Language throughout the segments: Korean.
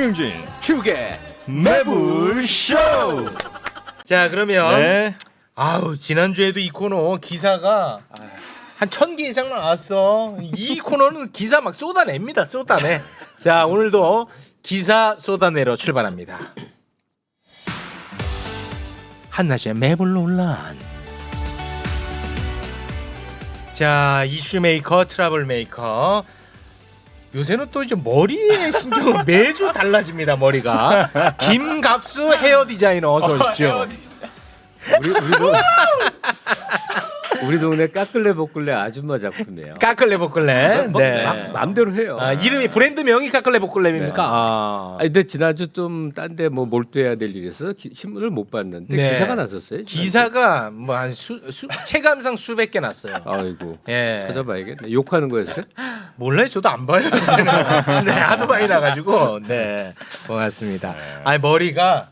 정영진 축의 매불쇼. 자 그러면 네. 아우 지난주에도 이 코너 기사가 한 1000개 이상 나왔어. 이 코너는 기사 막 쏟아냅니다. 쏟아내. 자 오늘도 기사 쏟아내러 출발합니다. 한낮의 매불 논란. 자 이슈 메이커 트러블 메이커. 요새는 또 이제 머리에 신경을 매주 달라집니다. 머리가 김갑수 헤어 디자이너 어서 오십시오. 우리 동네 까끌레 볶을레 아줌마 작품이에요. 까끌레 볶을레. 뭐, 네. 마음대로 해요. 아, 이름이 브랜드명이 까끌레 볶을레입니까? 네. 아. 아니, 근데 지난주 좀 딴 데 뭐 몰두해야 될 일이 있어서 신문을 못 봤는데 네. 기사가 났었어요. 기사가 뭐 한 체감상 수백 개 났어요. 아이고 예. 찾아봐야겠네. 욕하는 거였어요? 몰라요. 저도 안 봐요. 요새는. 네, 하도 많이 나가지고. 네, 고맙습니다. 아 머리가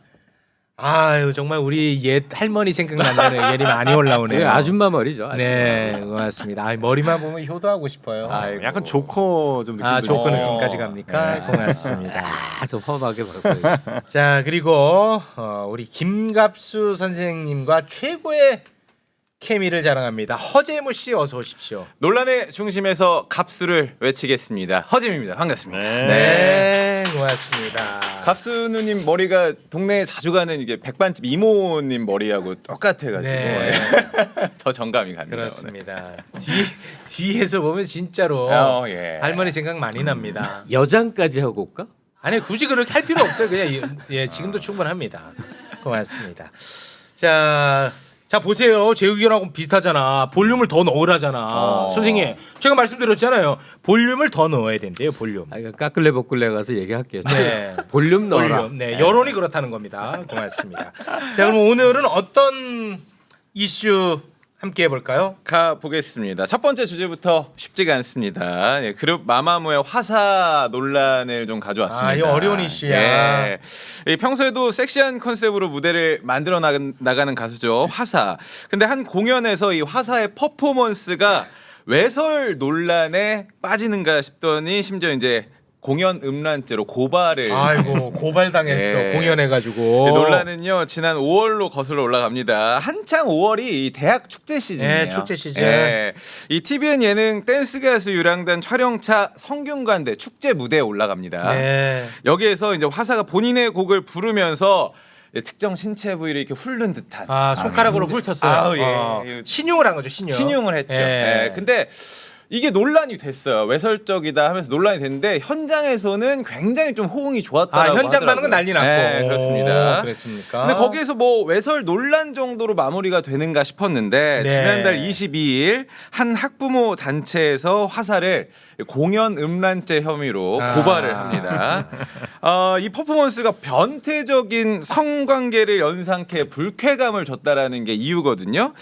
아유 정말 우리 옛 할머니 생각난다는 얘기 많이 올라오네요. 네, 아줌마 머리죠. 아줌마. 네, 고맙습니다. 아, 머리만 보면 효도하고 싶어요. 아이고. 약간 조커 좀 느낌. 아, 조커 느낌까지 갑니까? 네. 고맙습니다. 저 험하게 봤어요. 자, 그리고 우리 김갑수 선생님과 최고의 케미를 자랑합니다. 허재무 씨 어서 오십시오. 논란의 중심에서 갑수를 외치겠습니다. 허짐입니다. 반갑습니다. 네, 고맙습니다. 갑수 누님 머리가 동네에 자주 가는 이게 백반집 이모님 머리하고 똑같아가지고 네. 더 정감이 갑니다. 그렇습니다. 뒤에서 보면 진짜로 오늘. 예. 할머니 생각 많이 납니다. 여장까지 하고 올까? 아니 굳이 그렇게 할 필요 없어요. 그냥 예 지금도 충분합니다. 고맙습니다. 자 보세요. 제 의견하고 비슷하잖아. 볼륨을 더 넣으라잖아. 선생님 제가 말씀드렸잖아요. 볼륨을 더 넣어야 된대요. 볼륨. 아, 이거 까끌레 볶을레 가서 얘기할게요. 네. 볼륨 넣어라. 볼륨. 네, 여론이 그렇다는 겁니다. 고맙습니다. 자 그럼 오늘은 어떤 이슈 함께 해볼까요? 가보겠습니다. 첫 번째 주제부터 쉽지가 않습니다. 예, 그룹 마마무의 화사 논란을 좀 가져왔습니다. 아, 이거 어려운 이슈야. 예. 평소에도 섹시한 컨셉으로 무대를 만들어 나가는 가수죠. 화사. 근데 한 공연에서 이 화사의 퍼포먼스가 외설 논란에 빠지는가 싶더니 심지어 이제 공연 음란죄로 고발을 아이고 고발당했어. 예. 공연해가지고. 논란은요 지난 5월로 거슬러 올라갑니다. 한창 5월이 이 대학 축제 시즌이에요. 네, 축제 시즌. 이 TVN 예능 댄스 가수 유랑단 촬영차 성균관대 축제 무대에 올라갑니다. 네. 여기에서 이제 화사가 본인의 곡을 부르면서 특정 신체 부위를 이렇게 훑는 듯한 아 손가락으로 훑었어요. 아우, 예. 신용을 한 거죠. 신용. 을 했죠. 예. 예. 근데 이게 논란이 됐어요. 외설적이다 하면서 논란이 됐는데 현장에서는 굉장히 좀 호응이 좋았다라고 현장 하더라고요. 반응은 난리 났고. 네, 그렇습니다. 그랬습니까? 근데 거기에서 뭐 외설 논란 정도로 마무리가 되는가 싶었는데 네. 지난달 22일 한 학부모 단체에서 화사를 공연 음란죄 혐의로 고발을 합니다. 이 퍼포먼스가 변태적인 성관계를 연상케 불쾌감을 줬다라는 게 이유거든요.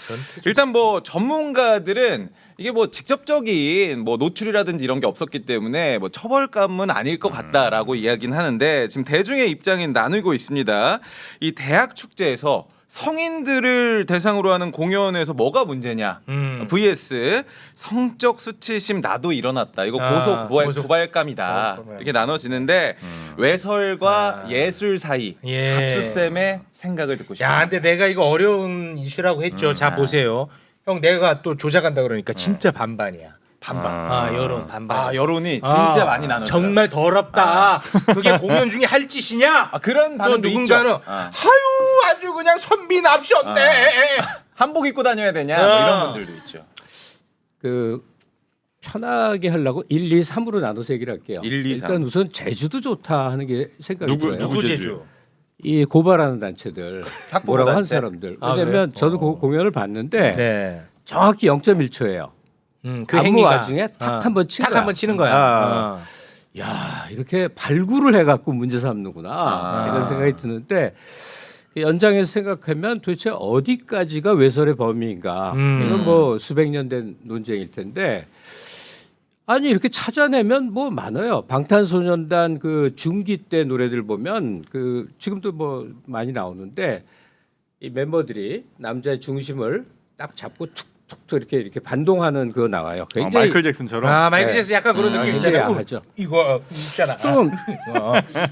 일단 뭐 전문가들은 이게 뭐 직접적인 뭐 노출이라든지 이런 게 없었기 때문에 뭐 처벌감은 아닐 것 같다라고 이야기는 하는데 지금 대중의 입장이 나누고 있습니다. 이 대학 축제에서 성인들을 대상으로 하는 공연에서 뭐가 문제냐? vs 성적 수치심 나도 일어났다. 이거 고발감이다. 이렇게 나눠지는데 외설과 예술 사이 갑수쌤의 생각을 듣고 싶습니다. 야, 근데 내가 이거 어려운 이슈라고 했죠. 자 보세요. 형 내가 또 조작한다 그러니까 진짜 반반이야. 반반. 여론 반반. 여론이 진짜 많이 나눠요. 정말 더럽다. 그게 공연 중에 할 짓이냐? 그런 또 반응도 누군가는 있죠. 하유 아주 그냥 선비 납시었네. 한복 입고 다녀야 되냐? 뭐 이런 분들도 있죠. 그 편하게 하려고 1, 2, 3으로 나눠서 얘기를 할게요. 1, 2, 3. 일단 우선 제주도 좋다 하는 게 생각이 들어요. 누구 제주? 이 고발하는 단체들, 뭐라고 한 단체? 사람들. 아, 왜냐면 그래요? 저도 그 공연을 봤는데 네. 정확히 0.1초예요. 그 안무 행위가 와중에 탁 한번 친 탁 거야. 한번 치는 거야. 야 이렇게 발굴을 해갖고 문제 삼는구나 이런 생각이 드는데 그 연장해서 생각하면 도대체 어디까지가 외설의 범위인가? 이건 뭐 수백 년 된 논쟁일 텐데 아니 이렇게 찾아내면 뭐 많아요. 방탄소년단 그 중기 때 노래들 보면 그 지금도 뭐 많이 나오는데 이 멤버들이 남자의 중심을 딱 잡고 툭 툭툭 이렇게 반동하는 그거 나와요. 굉장히 마이클 잭슨처럼. 아 마이클 네. 잭슨 약간 그런 느낌 굉장히 있잖아요. 야하죠. 이거 있잖아. 좀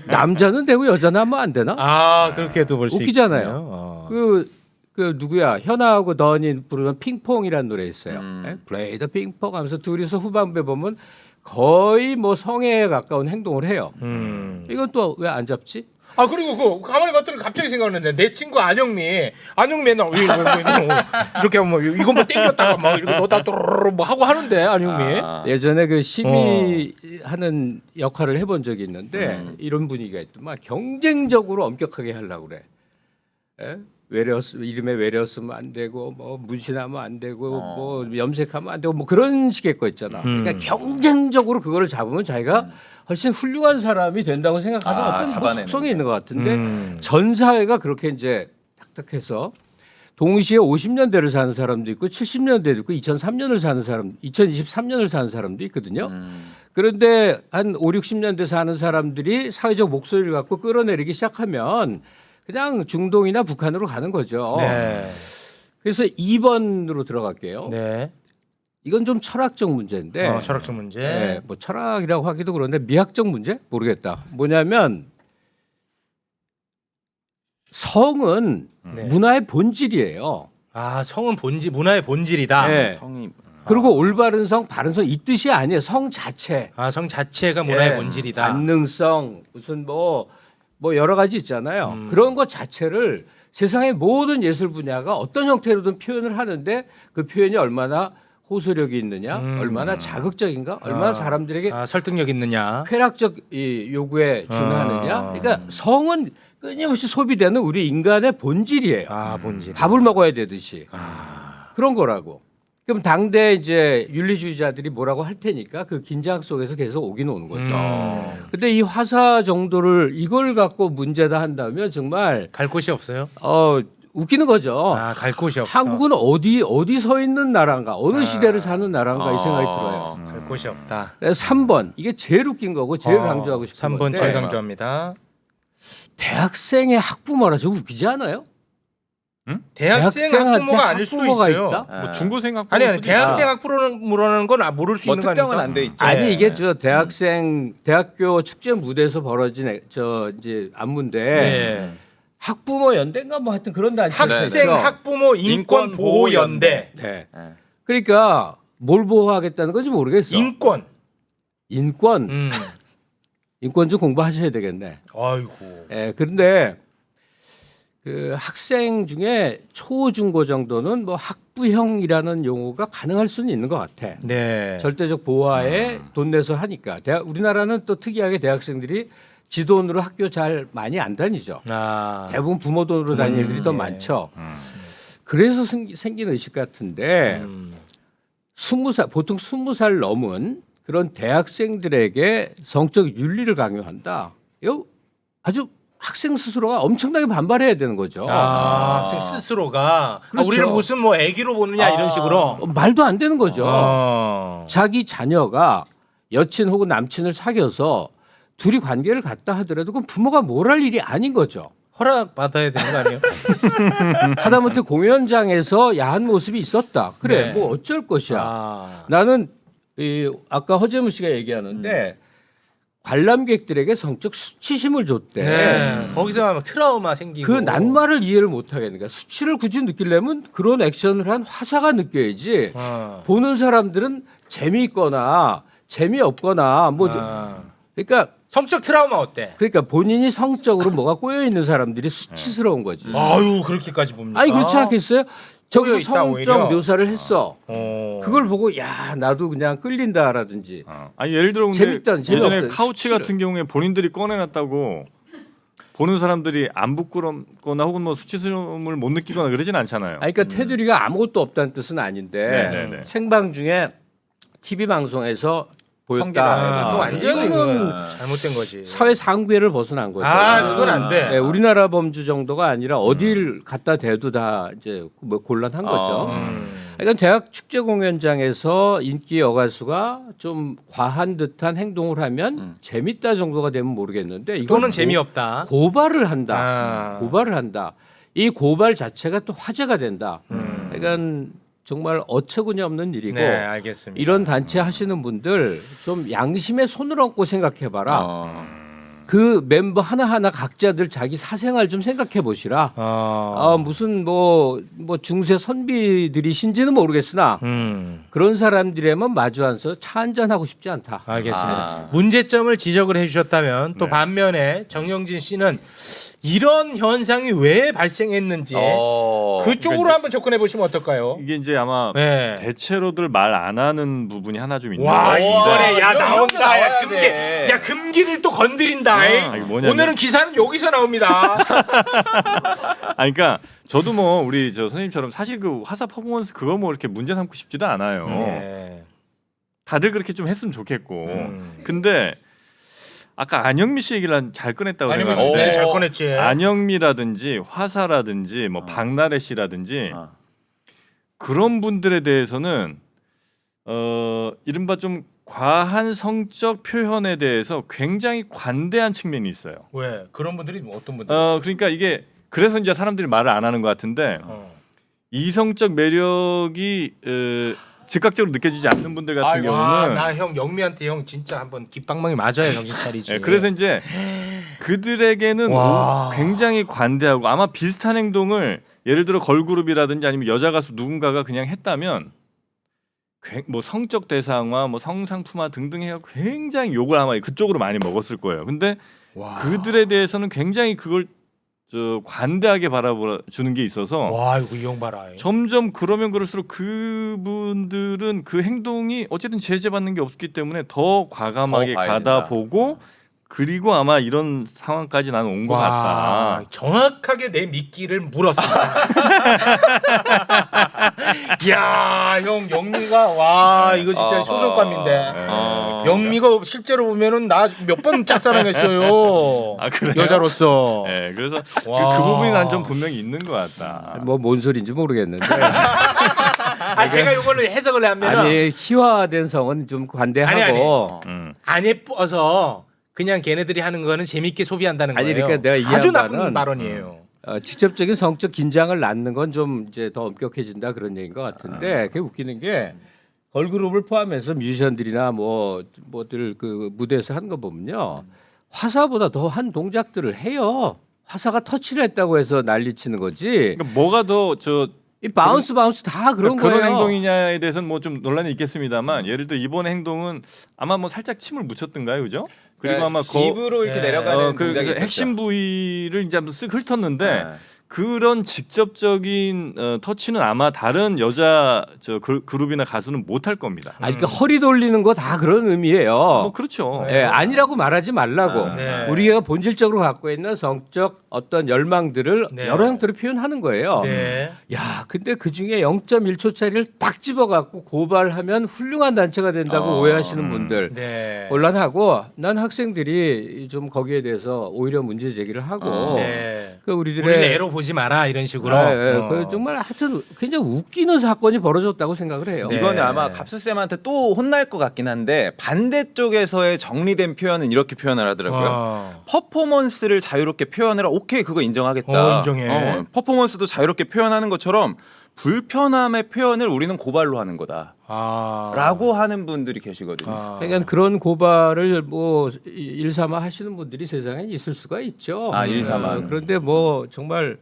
남자는 되고 여자는 하면 안 되나? 그렇게도 볼 수 웃기잖아요. 그 누구야 현아하고 던이 부르는 핑퐁이라는 노래 있어요. 플레이 더 핑퐁 하면서 둘이서 후반부에 보면 거의 뭐 성애에 가까운 행동을 해요. 이건 또 왜 안 잡지? 그리고 그 가만히 봤더니 갑자기 생각났는데 내 친구 안영미 맨날 이렇게 뭐 이것만 땡겼다가 막 이렇게 넣다 또르르 뭐 하고 하는데 안영미. 예전에 그 심의하는 역할을 해본 적이 있는데 이런 분위기가 있더만 경쟁적으로 엄격하게 하려고 그래. 예? 이름에 외려 쓰면 안 되고 뭐 문신하면 안 되고 뭐 염색하면 안 되고 뭐 그런 식의 거 있잖아. 그러니까 경쟁적으로 그거를 잡으면 자기가 훨씬 훌륭한 사람이 된다고 생각하는 어떤 뭐 속성이 있는 것 같은데 전 사회가 그렇게 이제 탁탁해서 동시에 50년대를 사는 사람도 있고 70년대도 있고 2003년을 사는 사람, 2023년을 사는 사람도 있거든요. 그런데 한 5, 60년대 사는 사람들이 사회적 목소리를 갖고 끌어내리기 시작하면 그냥 중동이나 북한으로 가는 거죠. 네. 그래서 2번으로 들어갈게요. 네. 이건 좀 철학적 문제인데 철학적 문제. 네, 뭐 철학이라고 하기도 그런데 미학적 문제? 모르겠다. 뭐냐면 성은 네. 문화의 본질이에요. 성은 문화의 본질이다. 네. 성이 그리고 올바른 성, 바른 성 이 뜻이 아니에요. 성 자체. 성 자체가 문화의 예, 본질이다. 관능성 무슨 뭐 여러 가지 있잖아요. 그런 것 자체를 세상의 모든 예술 분야가 어떤 형태로든 표현을 하는데 그 표현이 얼마나 호소력이 있느냐, 얼마나 자극적인가, 얼마나 사람들에게 설득력 있느냐. 쾌락적 이 요구에 준하느냐. 그러니까 성은 끊임없이 소비되는 우리 인간의 본질이에요. 본질. 밥을 먹어야 되듯이 그런 거라고. 그럼 당대 이제 윤리주의자들이 뭐라고 할 테니까 그 긴장 속에서 계속 오긴 오는 거죠. 근데 이 화사 정도를 이걸 갖고 문제다 한다면 정말 갈 곳이 없어요. 웃기는 거죠. 갈 곳이 없어. 한국은 어디 서 있는 나라인가, 어느 시대를 사는 나라인가 이 생각이 들어요. 갈 곳이 없다. 3번 이게 제일 웃긴 거고 제일 강조하고 싶은 3번 건데 제일 강조합니다. 대학생의 학부모라 저거 웃기지 않아요? 대학생 대학생한테 학부모가 아닐 수도 학부모가 있어요. 있다? 뭐 중고생 학부 아니 대학생 학부모라는 건 모를 수 뭐 있는 거 특정은 아닙니까? 안 돼 있죠. 아니 이게 저 대학교 축제 무대에서 벌어진 저 이제 안무인데 네. 학부모 연대인가 뭐 하여튼 그런 단체 학생 학부모 인권 보호 연대. 네. 그러니까 뭘 보호하겠다는 건지 모르겠어. 인권. 인권 좀 공부하셔야 되겠네. 아이고. 예, 그런데 그 학생 중에 초중고 정도는 뭐 학부형이라는 용어가 가능할 수는 있는 것 같아. 네. 절대적 보호하에 돈 내서 하니까. 우리나라는 또 특이하게 대학생들이 지 돈으로 학교 잘 많이 안 다니죠. 대부분 부모 돈으로 다니는 애들이 더 많죠. 그래서 생긴 의식 같은데 20살 보통 20살 넘은 그런 대학생들에게 성적 윤리를 강요한다. 이거 아주 학생 스스로가 엄청나게 반발해야 되는 거죠. 학생 스스로가 그렇죠. 우리를 무슨 뭐 애기로 보느냐 이런 식으로 말도 안 되는 거죠. 자기 자녀가 여친 혹은 남친을 사귀어서 둘이 관계를 갖다 하더라도 그건 부모가 뭘 할 일이 아닌 거죠. 허락 받아야 되는 거 아니에요? 하다못해 공연장에서 야한 모습이 있었다. 그래, 네. 뭐 어쩔 것이야. 나는 아까 허재무 씨가 얘기하는데 관람객들에게 성적 수치심을 줬대. 네. 거기서 막 트라우마 생기고. 그 낱말을 이해를 못 하겠는 거야. 수치를 굳이 느끼려면 그런 액션을 한 화사가 느껴야지. 보는 사람들은 재미있거나 재미없거나 뭐 그러니까 성적 트라우마 어때? 그러니까 본인이 성적으로 뭐가 꼬여 있는 사람들이 수치스러운 거지. 아유 그렇게까지 봅니까? 아니 그렇지 않겠어요? 저기서 있다, 성적 오히려. 묘사를 했어. 그걸 보고 야 나도 그냥 끌린다라든지. 아니 예를 들어 근데 재밌다, 재미없다. 예전에 카우치 같은 경우에 본인들이 꺼내놨다고 보는 사람들이 안 부끄럽거나 혹은 뭐 수치스러움을 못 느끼거나 그러진 않잖아요. 아니, 그러니까 테두리가 아무것도 없다는 뜻은 아닌데 네네네. 생방 중에 TV 방송에서 보였다. 그거 아, 완전히 이거는 잘못된 거지. 사회 상괴를 벗어난 거죠. 그건 안 돼. 네, 우리나라 범주 정도가 아니라 어딜 갖다 대도 다 이제 뭐 곤란한 거죠. 그러니까 대학 축제 공연장에서 인기 여가수가 좀 과한 듯한 행동을 하면 재밌다 정도가 되면 모르겠는데 이건 또는 재미없다. 고발을 한다. 고발을 한다. 이 고발 자체가 또 화제가 된다. 그러니까 정말 어처구니 없는 일이고 네, 알겠습니다. 이런 단체 하시는 분들 좀 양심의 손을 얹고 생각해봐라. 어. 그 멤버 하나하나 각자들 자기 사생활 좀 생각해 보시라. 무슨 뭐 중세 선비들이신지는 모르겠으나 그런 사람들에만 마주 앉아서 차 한잔 하고 싶지 않다. 알겠습니다. 문제점을 지적을 해주셨다면 또 네. 반면에 정영진 씨는 이런 현상이 왜 발생했는지 그쪽으로 그러니까 한번 접근해 보시면 어떨까요? 이게 이제 아마 네. 대체로들 말 안 하는 부분이 하나 좀 있는 와 것 이번에 같은데. 야 이런 게 나온다 야 나와야 금기 돼. 야 금기를 또 건드린다. 아, 이게 뭐냐면- 오늘은 기사는 여기서 나옵니다. 그러니까 저도 뭐 우리 저 선생님처럼 사실 그 화사 퍼포먼스 그거 뭐 이렇게 문제 삼고 싶지도 않아요. 네. 다들 그렇게 좀 했으면 좋겠고. 음. 근데 아까 안영미 씨 얘기를 잘 꺼냈다고 아니면 생각하는데 잘 꺼냈지. 안영미라든지 화사라든지 뭐 박나래 씨라든지 그런 분들에 대해서는 이른바 좀 과한 성적 표현에 대해서 굉장히 관대한 측면이 있어요. 왜 그런 분들이 뭐 어떤 분들? 그러니까 이게 그래서 이제 사람들이 말을 안 하는 것 같은데 이성적 매력이 즉각적으로 느껴지지 않는 분들 같은 아이고, 경우는 나 형 영미한테 형 진짜 한번 깃방망이 맞아야 정신 차리지. 예, 그래서 이제 그들에게는 와. 굉장히 관대하고 아마 비슷한 행동을 예를 들어 걸그룹이라든지 아니면 여자 가수 누군가가 그냥 했다면 뭐 성적 대상화, 뭐 성상품화 등등 해서 굉장히 욕을 아마 그쪽으로 많이 먹었을 거예요. 근데 와. 그들에 대해서는 굉장히 그걸 관대하게 바라보는 게 있어서 와 이거 이 형 봐라. 점점 그러면 그럴수록 그분들은 그 행동이 어쨌든 제재받는 게 없기 때문에 더 과감하게 더 봐야겠다. 가다보고 그리고 아마 이런 상황까지 나는 온 것 같다. 정확하게 내 미끼를 물었습니다. 야, 형 영미가 와 이거 진짜 소속감인데. 영미가 실제로 보면은 나 몇 번 짝사랑했어요. 아, 그래요? 여자로서. 네, 그래서 와. 그 부분이 난 좀 분명히 있는 것 같다. 뭐 뭔 소리인지 모르겠는데 아 제가 이거를 해석을 하면은 아니 희화된 성은 좀 관대하고 안 예뻐서 그냥 걔네들이 하는 거는 재밌게 소비한다는 거예요. 아니, 그러니까 내가 이해한 아주 나쁜 바는 발언이에요. 직접적인 성적 긴장을 낳는 건 좀 이제 더 엄격해진다 그런 얘기인 것 같은데 그게 웃기는 게 걸그룹을 포함해서 뮤지션들이나 뭐들 그 무대에서 하는 거 보면요 화사보다 더 한 동작들을 해요. 화사가 터치를 했다고 해서 난리치는 거지. 그러니까 뭐가 더 이 바운스 다 그런 거예요. 그런 행동이냐에 대해서는 뭐 좀 논란이 있겠습니다만 예를 들어 이번 행동은 아마 뭐 살짝 침을 묻혔던가요, 그죠? 그리고 아마 입으로 이렇게 내려가는 그 동작이 있었죠. 핵심 부위를 이제 한번 쓱 훑었는데 네. 그런 직접적인 터치는 아마 다른 여자 그룹이나 가수는 못할 겁니다. 아니 그러니까 허리 돌리는 거 다 그런 의미예요. 뭐 그렇죠. 예, 아니라고 말하지 말라고. 네. 우리가 본질적으로 갖고 있는 성적 어떤 열망들을 네. 여러 형태로 표현하는 거예요. 네. 야, 근데 그 중에 0.1초짜리를 딱 집어갖고 고발하면 훌륭한 단체가 된다고 오해하시는 분들 네. 곤란하고 난 학생들이 좀 거기에 대해서 오히려 문제 제기를 하고 네. 그 우리들의 우리를 애로 보지 마라 이런 식으로. 그 정말 하여튼 굉장히 웃기는 사건이 벌어졌다고 생각을 해요. 네. 이거는 아마 갑수쌤한테 또 혼날 것 같긴 한데 반대쪽에서의 정리된 표현은 이렇게 표현을 하더라고요. 퍼포먼스를 자유롭게 표현해라. 오케이 그거 인정하겠다. 인정해. 퍼포먼스도 자유롭게 표현하는 것처럼 불편함의 표현을 우리는 고발로 하는 거다. 라고 하는 분들이 계시거든요. 그러니까 그런 고발을 뭐 일삼아 하시는 분들이 세상에 있을 수가 있죠. 일삼아. 그런데 뭐 정말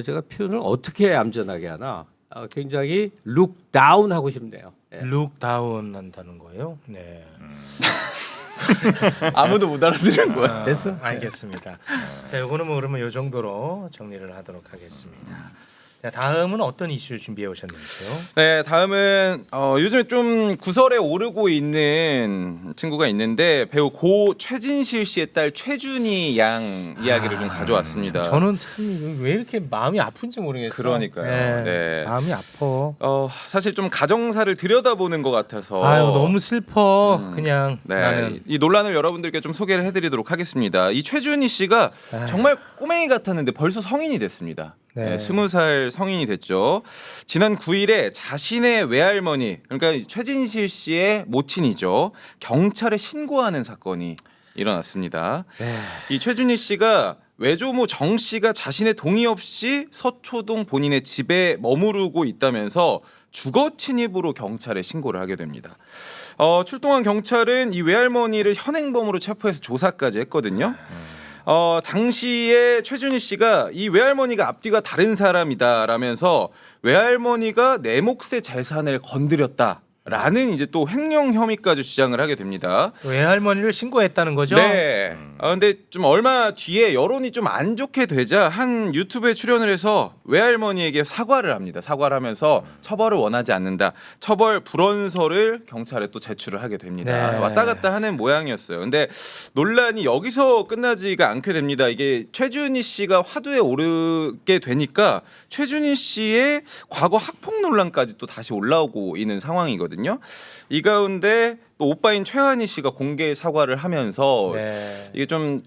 제가 표현을 어떻게 얌전하게 하나 굉장히 룩 다운 하고 싶네요. 예. 룩 다운 한다는 거예요. 네. 아무도 못 알아들은 거야. 됐어? 알겠습니다. 자, 요거는 뭐 그러면 요 정도로 정리를 하도록 하겠습니다. 자, 다음은 어떤 이슈 준비해 오셨는지요? 네, 다음은 요즘에 좀 구설에 오르고 있는 친구가 있는데 배우 고 최진실 씨의 딸 최준희 양 이야기를 좀 가져왔습니다. 저는 참 왜 이렇게 마음이 아픈지 모르겠어요. 그러니까요. 네. 마음이 아파. 사실 좀 가정사를 들여다보는 것 같아서 아유 너무 슬퍼. 그냥 네, 나는. 이 논란을 여러분들께 좀 소개를 해드리도록 하겠습니다. 이 최준희 씨가 아유. 정말 꼬맹이 같았는데 벌써 성인이 됐습니다. 네. 20살 성인이 됐죠. 지난 9일에 자신의 외할머니, 그러니까 최진실 씨의 모친이죠. 경찰에 신고하는 사건이 일어났습니다. 이 최준희 씨가 외조모 정 씨가 자신의 동의 없이 서초동 본인의 집에 머무르고 있다면서 주거 침입으로 경찰에 신고를 하게 됩니다. 출동한 경찰은 이 외할머니를 현행범으로 체포해서 조사까지 했거든요. 당시에 최준희 씨가 이 외할머니가 앞뒤가 다른 사람이다라면서 외할머니가 내 몫의 재산을 건드렸다라는 이제 또 횡령 혐의까지 주장을 하게 됩니다. 외할머니를 신고했다는 거죠? 네. 근데 좀 얼마 뒤에 여론이 좀 안 좋게 되자 한 유튜브에 출연을 해서 외할머니에게 사과를 합니다. 사과를 하면서 처벌을 원하지 않는다. 처벌 불원서를 경찰에 또 제출을 하게 됩니다. 네. 왔다 갔다 하는 모양이었어요. 근데 논란이 여기서 끝나지가 않게 됩니다. 이게 최준희 씨가 화두에 오르게 되니까 최준희 씨의 과거 학폭 논란까지 또 다시 올라오고 있는 상황이거든요. 이 가운데 또 오빠인 최한희 씨가 공개 사과를 하면서 네. 이게 좀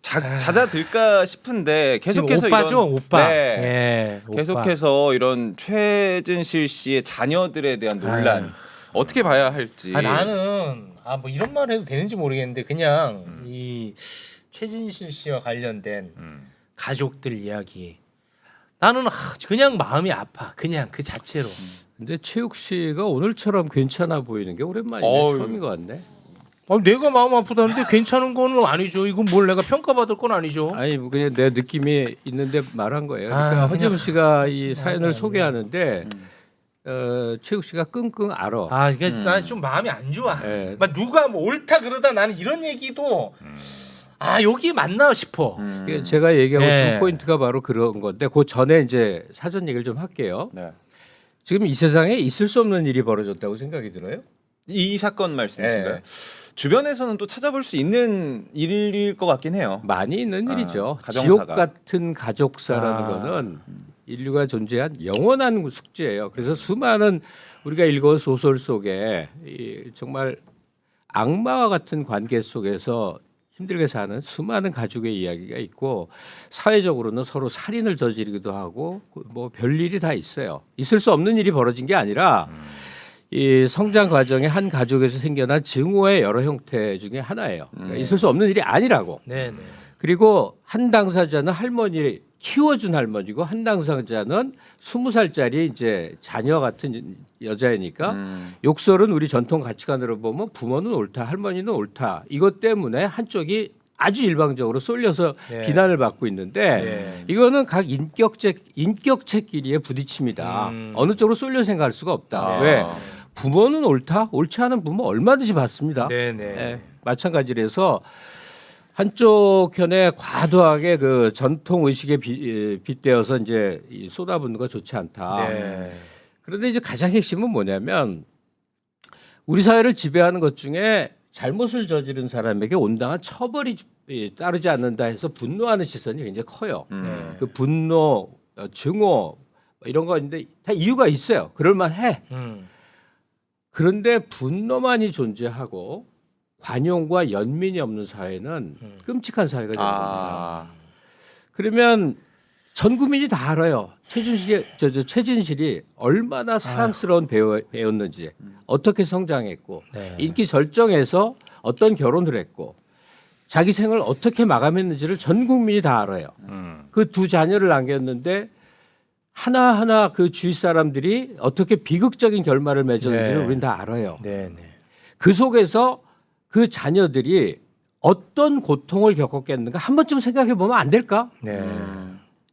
잦아들까 싶은데 계속해서 오빠죠, 이런, 오빠. 네, 예, 계속해서 이런 최진실 씨의 자녀들에 대한 논란 아유. 어떻게 봐야 할지. 나는 뭐 이런 말 해도 되는지 모르겠는데 그냥 이 최진실 씨와 관련된 가족들 이야기 나는 그냥 마음이 아파. 그냥 그 자체로. 근데 최욱 씨가 오늘처럼 괜찮아 보이는 게 오랜만이네. 어휴. 처음인 것 같네. 내가 마음 아프다는데 괜찮은 거는 아니죠. 이건 뭘 내가 평가받을 건 아니죠. 아니 뭐 그냥 내 느낌이 있는데 말한 거예요. 그러니까 허재문 씨가 이 사연을 소개하는데 최욱 씨가 끙끙 앓아. 그러니까 나는 좀 마음이 안 좋아. 예. 막 누가 뭐 옳다 그러다 나는 이런 얘기도 여기 맞나 싶어. 이게 제가 얘기하고 싶은 네. 포인트가 바로 그런 건데 그 전에 이제 사전 얘기를 좀 할게요. 네. 지금 이 세상에 있을 수 없는 일이 벌어졌다고 생각이 들어요? 이 사건 말씀이신가요? 네. 주변에서는 또 찾아볼 수 있는 일일 것 같긴 해요. 많이 있는 일이죠. 가정사가. 지옥 같은 가족사라는 아. 거는 인류가 존재한 영원한 숙제예요. 그래서 수많은 우리가 읽은 소설 속에 이 정말 악마와 같은 관계 속에서 힘들게 사는 수많은 가족의 이야기가 있고 사회적으로는 서로 살인을 저지르기도 하고 뭐 별일이 다 있어요. 있을 수 없는 일이 벌어진 게 아니라 이 성장 과정에 한 가족에서 생겨난 증오의 여러 형태 중에 하나예요. 그러니까 있을 수 없는 일이 아니라고. 네네. 그리고 한 당사자는 할머니를 키워준 할머니고 한 당사자는 20살짜리 이제 자녀 같은 여자이니까 욕설은 우리 전통 가치관으로 보면 부모는 옳다, 할머니는 옳다. 이것 때문에 한쪽이 아주 일방적으로 쏠려서 네. 비난을 받고 있는데 네. 이거는 각 인격체끼리의 부딪힘이다. 어느 쪽으로 쏠려 생각할 수가 없다. 네. 왜? 부모는 옳다, 옳지 않은 부모 얼마든지 봤습니다. 네네. 예, 마찬가지로 해서 한쪽 편에 과도하게 그 전통 의식에 빗대어서 이제 쏟아붓는 거 좋지 않다. 네. 그런데 이제 가장 핵심은 뭐냐면 우리 사회를 지배하는 것 중에 잘못을 저지른 사람에게 온당한 처벌이 따르지 않는다 해서 분노하는 시선이 굉장히 커요. 그 분노, 증오 이런 거 있는데 다 이유가 있어요. 그럴만해. 그런데 분노만이 존재하고 관용과 연민이 없는 사회는 끔찍한 사회가 되는 겁니다. 그러면 전 국민이 다 알아요. 최진실이 얼마나 사랑스러운 배우였는지, 어떻게 성장했고, 네. 인기 절정에서 어떤 결혼을 했고, 자기 생을 어떻게 마감했는지를 전 국민이 다 알아요. 그 두 자녀를 남겼는데 하나하나 그 주위 사람들이 어떻게 비극적인 결말을 맺었는지를 네. 우린 다 알아요. 네네. 그 속에서 그 자녀들이 어떤 고통을 겪었겠는가 한 번쯤 생각해 보면 안 될까? 네.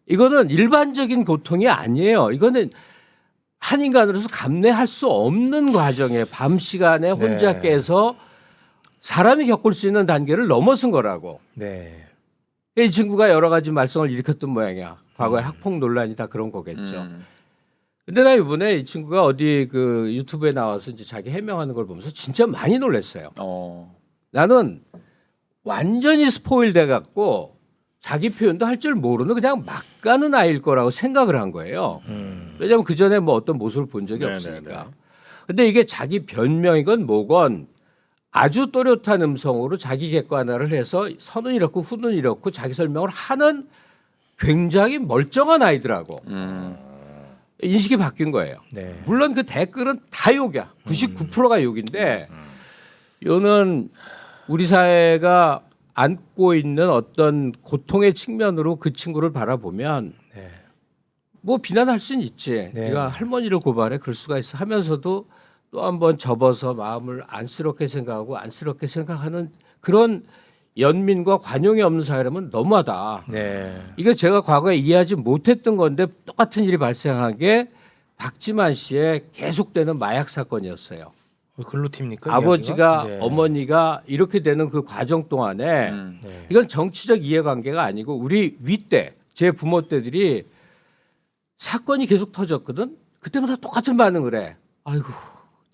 이거는 일반적인 고통이 아니에요. 이거는 한 인간으로서 감내할 수 없는 과정에 밤 시간에 혼자 네. 깨서 사람이 겪을 수 있는 단계를 넘어선 거라고. 네. 이 친구가 여러 가지 말썽을 일으켰던 모양이야. 과거에 학폭 논란이 다 그런 거겠죠. 근데 나 이번에 이 친구가 어디 그 유튜브에 나와서 이제 자기 해명하는 걸 보면서 진짜 많이 놀랐어요. 나는 완전히 스포일 돼 갖고 자기 표현도 할 줄 모르는 그냥 막 가는 아이일 거라고 생각을 한 거예요. 왜냐하면 그 전에 뭐 어떤 모습을 본 적이 없으니까. 근데 이게 자기 변명이건 뭐건 아주 또렷한 음성으로 자기 객관화를 해서 선은 이렇고 후는 이렇고 자기 설명을 하는 굉장히 멀쩡한 아이더라고. 인식이 바뀐 거예요. 네. 물론 그 댓글은 다 욕이야. 99%가 욕인데 요는 우리 사회가 안고 있는 어떤 고통의 측면으로 그 친구를 바라보면 네. 뭐 비난할 수는 있지. 네. 네가 할머니를 고발해 그럴 수가 있어 하면서도 또 한번 접어서 마음을 안쓰럽게 생각하고 안쓰럽게 생각하는 그런 연민과 관용이 없는 사회라면 너무하다. 네. 이거 제가 과거에 이해하지 못했던 건데 똑같은 일이 발생한 게 박지만 씨의 계속되는 마약 사건이었어요. 글로 튑니까? 아버지가 이야기가? 네. 어머니가 이렇게 되는 그 과정 동안에 네. 이건 정치적 이해관계가 아니고 우리 윗대 제 부모 때들이 사건이 계속 터졌거든. 그때마다 똑같은 반응을 해. 아이고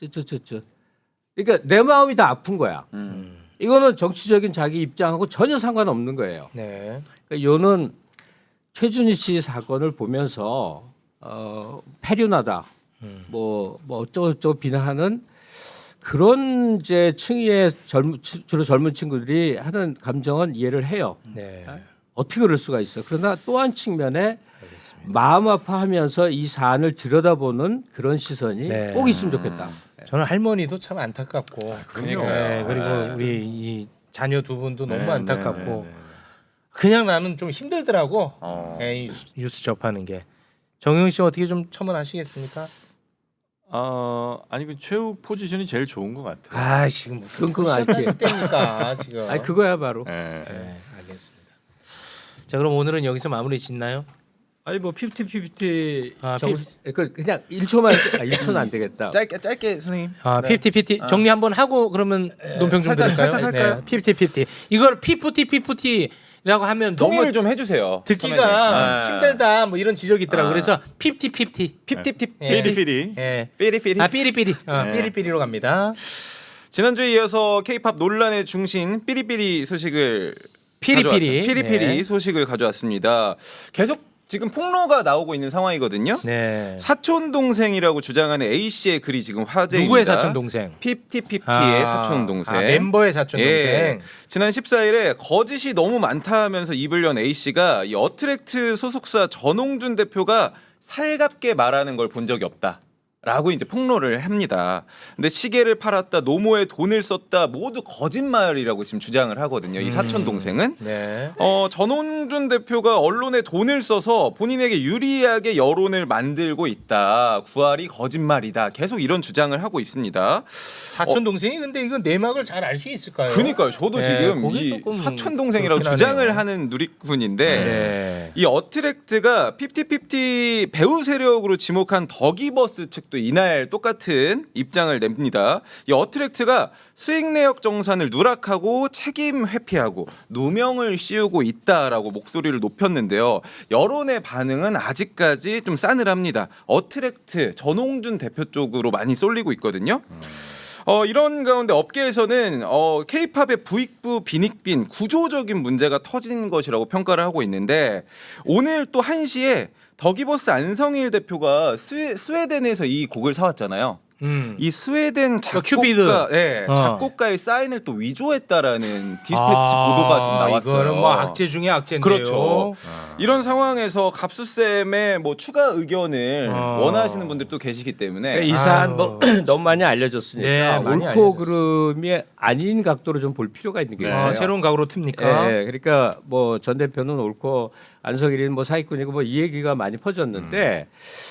쩌쩌쩌쩌. 그러니까 내 마음이 다 아픈 거야. 이거는 정치적인 자기 입장하고 전혀 상관없는 거예요. 네. 그러니까 요는 최준희 씨 사건을 보면서 패륜하다, 뭐 어쩌고저쩌고 비난하는 그런 이제 층위의 주로 젊은 친구들이 하는 감정은 이해를 해요. 네. 어떻게 그럴 수가 있어? 그러나 또 한 측면에 알겠습니다. 마음 아파하면서 이 사안을 들여다보는 그런 시선이 네. 꼭 있으면 좋겠다. 저는 할머니도 참 안타깝고. 그럼요. 네, 그리고 네. 우리 이 자녀 두 분도 너무 네, 안타깝고. 네, 네, 네. 그냥 나는 좀 힘들더라고. 이 뉴스 접하는 게. 정영 씨 어떻게 좀 첨언하시겠습니까? 아니 그 최후 포지션이 제일 좋은 것 같아요. 아 지금 무슨 끙끙 앓게. 때니까 지금. 아니 그거야 바로. 예. 네, 알겠습니다. 자 그럼 오늘은 여기서 마무리 짓나요? 아니 뭐 50-50 아, 그냥 1초만 1초는 안 되겠다. 짧게 선생님. 아, 네. 50-50 정리 한번 하고 그러면 논평 좀 살짝 드릴까요? 할까요? 50-50 이걸 피프티라고 하면 동의를 너무 좀 해주세요. 듣기가 선배님. 힘들다 뭐 이런 지적이 있더라고. 아. 그래서 50-50 핍팁 예. 피리피리. 예. 삐리삐리. 아 삐리삐리 네. 삐리삐리로 갑니다. 지난주에 이어서 K-팝 논란의 중심 삐리삐리 소식을 피리피리. 가져왔어요. 피리피리 네. 소식을 가져왔습니다. 계속 지금 폭로가 나오고 있는 상황이거든요. 네. 사촌 동생이라고 주장하는 A 씨의 글이 지금 화제입니다. 누구의 사촌 동생? 50-50의 사촌 동생. 멤버의 사촌 동생. 예. 지난 14일에 거짓이 너무 많다 하면서 입을 연 A 씨가 이 어트랙트 소속사 전홍준 대표가 살갑게 말하는 걸 본 적이 없다. 라고 이제 폭로를 합니다. 근데 시계를 팔았다, 노모에 돈을 썼다, 모두 거짓말이라고 지금 주장을 하거든요. 이 사촌 동생은. 네. 전홍준 대표가 언론에 돈을 써서 본인에게 유리하게 여론을 만들고 있다. 구할이 거짓말이다. 계속 이런 주장을 하고 있습니다. 사촌 동생이 근데 이거 내막을 잘 알 수 있을까요? 그러니까요. 저도 네, 지금 그게 이 조금 사촌 동생이라고 그렇긴 주장을 하네요. 하는 누리꾼인데 네. 이 어트랙트가 50-50 배우 세력으로 지목한 더기버스 측도 이날 똑같은 입장을 냅니다. 이 어트랙트가 수익 내역 정산을 누락하고 책임 회피하고 누명을 씌우고 있다라고 목소리를 높였는데요. 여론의 반응은 아직까지 좀 싸늘합니다. 어트랙트 전홍준 대표 쪽으로 많이 쏠리고 있거든요. 이런 가운데 업계에서는 K-팝의 부익부 빈익빈 구조적인 문제가 터진 것이라고 평가를 하고 있는데 오늘 또 1시에 더기버스 안성일 대표가 스웨덴에서 이 곡을 사왔잖아요. 이 스웨덴 큐비드. 작곡가의 사인을 또 위조했다라는 디스패치 보도가 지금 나왔어요. 이거는 뭐 악재 중에 악재인데요. 그렇죠. 이런 상황에서 갑수쌤의 뭐 추가 의견을 원하시는 분들도 계시기 때문에 이 사안 뭐 너무 많이 알려졌으니까 네, 많이 옳고 알려졌어요. 그름이 아닌 각도로 좀 볼 필요가 있는 게 있어요. 새로운 각으로 틉니까? 예, 그러니까 뭐 전 대표는 옳고 안석일이는 뭐 사기꾼이고 뭐 이 얘기가 많이 퍼졌는데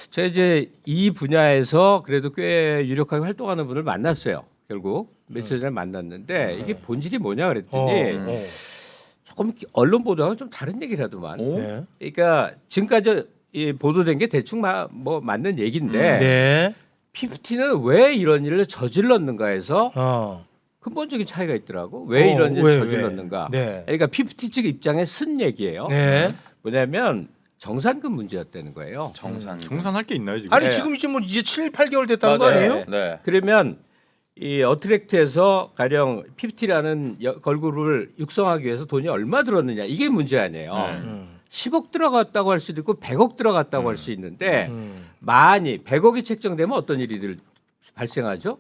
제가 이제 이 분야에서 그래도 꽤 유력하게 활동하는 분을 만났어요. 결국 며칠 전에 만났는데 이게 본질이 뭐냐 그랬더니 조금 언론 보도하고 좀 다른 얘기를 하더만. 네. 그러니까 지금까지 이 보도된 게 대충 뭐 맞는 얘기인데 네. 피프티는 왜 이런 일을 저질렀는가 해서 근본적인 차이가 있더라고. 왜 이런 일을 저질렀는가. 네. 그러니까 피프티 측 입장에 쓴 얘기예요. 네. 뭐냐면 정산금 문제였다는 거예요. 정산할 게 있나요 지금? 아니 네. 지금 이제 뭐 이제 7, 8개월 됐다는 거 맞아요. 아니에요? 네. 그러면 이 어트랙트에서 가령 피프티라는 걸그룹을 육성하기 위해서 돈이 얼마 들었느냐 이게 문제 아니에요. 네. 10억 들어갔다고 할 수도 있고 100억 들어갔다고 할 수 있는데 음. 많이 100억이 책정되면 어떤 일이 발생하죠?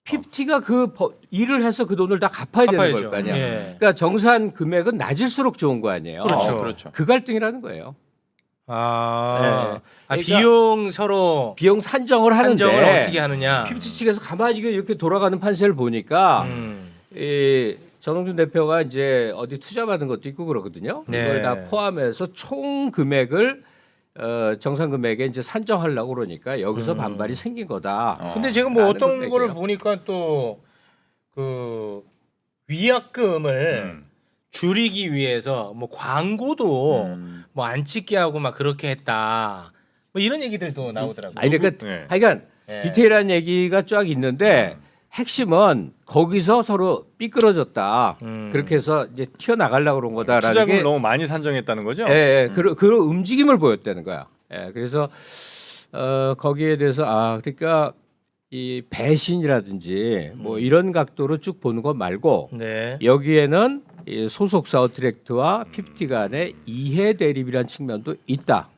피프티가 그 일을 해서 그 돈을 다 갚아야 되는 갚아야죠. 걸 거 아니야. 예. 그러니까 정산 금액은 낮을수록 좋은 거 아니에요. 그렇죠. 그렇죠. 그 갈등이라는 거예요. 아, 네. 그러니까 비용 서로 비용 산정을 하는데 한정을 어떻게 하느냐? 피프티 측에서 가만히 이렇게 돌아가는 판세를 보니까 음. 전홍준 대표가 이제 어디 투자 받은 것도 있고 그러거든요. 네. 이걸 다 포함해서 총 금액을 정상 금액에 이제 산정하려고 그러니까 여기서 반발이 생긴 거다. 근데 제가 뭐 라는 어떤 걸 거를 얘기해요. 보니까 또 그 위약금을 줄이기 위해서 뭐 광고도 뭐 안 찍게 하고 막 그렇게 했다. 뭐 이런 얘기들도 나오더라고요. 아니 그러니까 네. 하여간 예. 디테일한 얘기가 쫙 있는데 핵심은 거기서 서로 삐끄러졌다. 그렇게 해서 이제 튀어나가려고 그런 거다라는 투자금을 게 너무 많이 산정했다는 거죠? 예, 그런 움직임을 보였다는 거야. 예, 그래서 거기에 대해서 그러니까 이 배신이라든지 뭐 이런 각도로 쭉 보는 것 말고 네. 여기에는 이 소속사 어트랙트와 핍티 간의 이해 대립이라는 측면도 있다.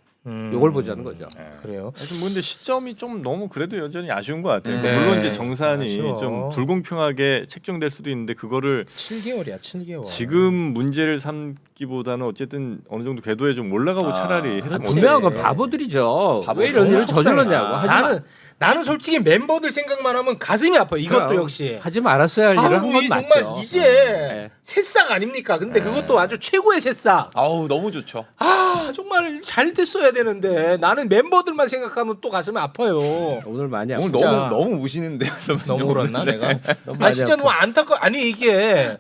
이걸 보자는 거죠. 네. 그래요. 하여튼 뭐 근데 시점이 좀 너무 그래도 여전히 아쉬운 것 같아요. 네. 물론 이제 정산이 아쉬워. 좀 불공평하게 책정될 수도 있는데 그거를 7개월이야, 7개월. 지금 문제를 삼기보다는 어쨌든 어느 정도 궤도에 좀 올라가고 차라리 했으면 분명한 건 네. 바보들이죠. 바보. 왜 이런 일을 속상해. 저질렀냐고. 나는 솔직히 멤버들 생각만 하면 가슴이 아파. 이것도 그럼. 역시. 하지 말았어야 할 일을 한 건 이 맞죠. 정말 이제 네. 새싹 아닙니까? 근데 그것도 아주 최고의 새싹. 아우 너무 좋죠. 정말 잘 됐어야 되는데 나는 멤버들만 생각하면 또 가슴이 아파요. 오늘 많이 오늘 아프죠. 너무 우시는데요, 선배님. 너무 울었나 내가? 너무 아 진짜 많이 너무 안타까. 아니 이게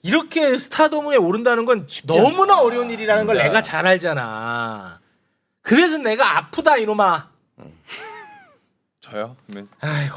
이렇게 스타덤에 오른다는 건 너무나 어려운 일이라는 걸 진짜. 내가 잘 알잖아. 그래서 내가 아프다 이놈아. 저요? 그러면 아이고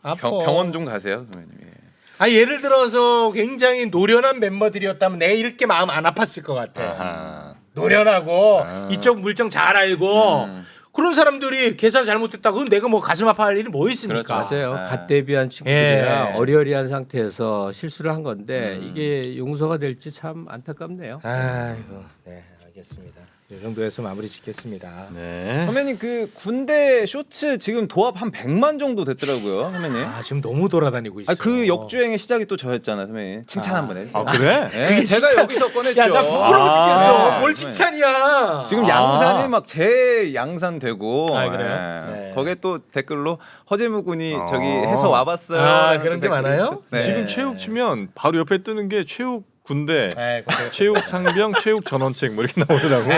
아파. 병원 좀 가세요, 선배님. 예. 예를 들어서 굉장히 노련한 멤버들이었다면 내가 이렇게 마음 안 아팠을 것 같아. 아하. 노련하고 아. 이쪽 물정 잘 알고 그런 사람들이 계산 잘못했다. 그럼 내가 뭐 가슴 아파할 일이 뭐 있습니까? 그렇죠. 맞아요. 아. 갓 데뷔한 친구들이나 예. 어리어리한 상태에서 실수를 한 건데 이게 용서가 될지 참 안타깝네요. 아이고, 네 알겠습니다. 이 정도에서 마무리 짓겠습니다. 네. 선배님 그 군대 쇼츠 지금 도합 한 100만 정도 됐더라고요, 선배님. 지금 너무 돌아다니고 있어. 그 역주행의 시작이 또 저였잖아요, 선배님. 칭찬 한번 해주세요. 아 그래? 예, 제가 여기서 꺼냈죠. 야나 부끄러워 죽겠어. 아, 뭘 네. 칭찬이야. 지금 양산이 막 재양산되고 그래요? 네. 거기에 또 댓글로 허재무 군이 아. 저기 해서 와봤어요. 그런 게 많아요? 네. 지금 체육 치면 바로 옆에 뜨는 게 체육 군대, 아이고, 체육 상병, 체육 전원책 뭐 이렇게 나오더라고. 그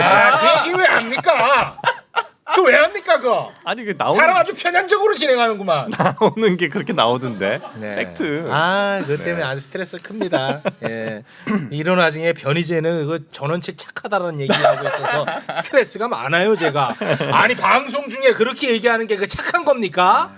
얘기 왜 합니까? 그 왜 합니까 그거? 아니 그 사람 아주 편향적으로 진행하는구만. 나오는 게 그렇게 나오던데. 네. 팩트. 그것 때문에 아주 스트레스 큽니다. 예. 이런 와중에 변희재는 그 전원책 착하다라는 얘기하고 있어서 스트레스가 많아요, 제가. 아니 방송 중에 그렇게 얘기하는 게 그 착한 겁니까?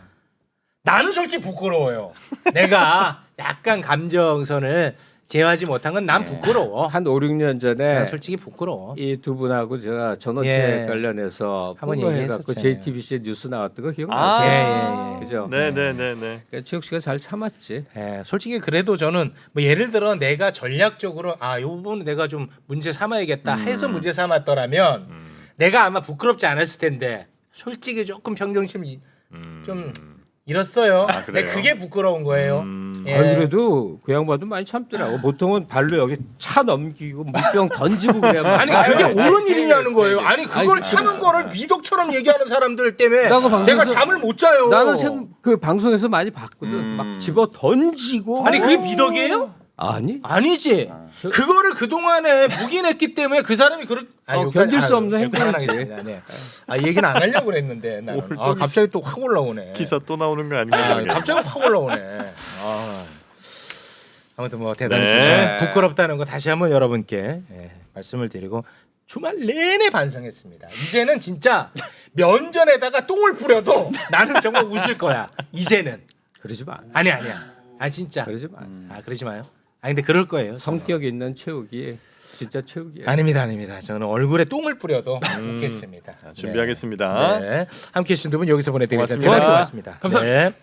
나는 솔직히 부끄러워요. 내가 약간 감정선을 제어하지 못한 건 난 부끄러워. 한 5, 6년 전에 난 솔직히 부끄러워. 이 두 분하고 제가 전원책 예. 관련해서 한번 폭로해갖고 얘기했었잖아요. JTBC에 뉴스 나왔던 거 기억나세요? 예. 그죠? 네네네네. 그러니까 최욱 씨가 잘 참았지. 예, 솔직히 그래도 저는 뭐 예를 들어 내가 전략적으로 이 부분은 내가 좀 문제 삼아야겠다 해서 문제 삼았더라면 내가 아마 부끄럽지 않았을 텐데 솔직히 조금 평정심이 좀 잃었어요. 아, 그래요? 근데 그게 부끄러운 거예요. 예. 그래도 그 양반도 많이 참더라고. 보통은 발로 여기 차 넘기고 물병 던지고 그래야. 아니 그게 옳은 일이냐는 거예요. 아니 그걸 아니, 참은 거를 미덕처럼 얘기하는 사람들 때문에 나도 방송에서- 내가 잠을 못 자요. 나는 그 방송에서 많이 봤거든. 막 집어 던지고. 아니 그게 미덕이에요? 아니. 아니지. 그거를 그 동안에 묵인했기 때문에 그 사람이 견딜 수 없는 행동이지. 행동이지. 네. 얘기는 안 하려고 그랬는데 나는. 오늘 또 갑자기 또 확 올라오네. 기사 또 나오는 거 아닌가? 갑자기 확 올라오네. 아무튼 뭐 대단히 네. 진짜 부끄럽다는 거 다시 한번 여러분께 말씀을 드리고 주말 내내 반성했습니다. 이제는 진짜 면전에다가 똥을 뿌려도 나는 정말 웃을 거야. 이제는. 그러지 마. 아니야. 진짜. 그러지 마. 그러지 마요. 근데 그럴 거예요. 성격 있는 최욱이 진짜 최욱이에요. 아닙니다. 저는 얼굴에 똥을 뿌려도 웃겠습니다. 준비하겠습니다. 네. 함께 해주신 두 분 여기서 보내드리겠습니다. 고맙습니다. 대단히 고맙습니다. 감사합니다. 네.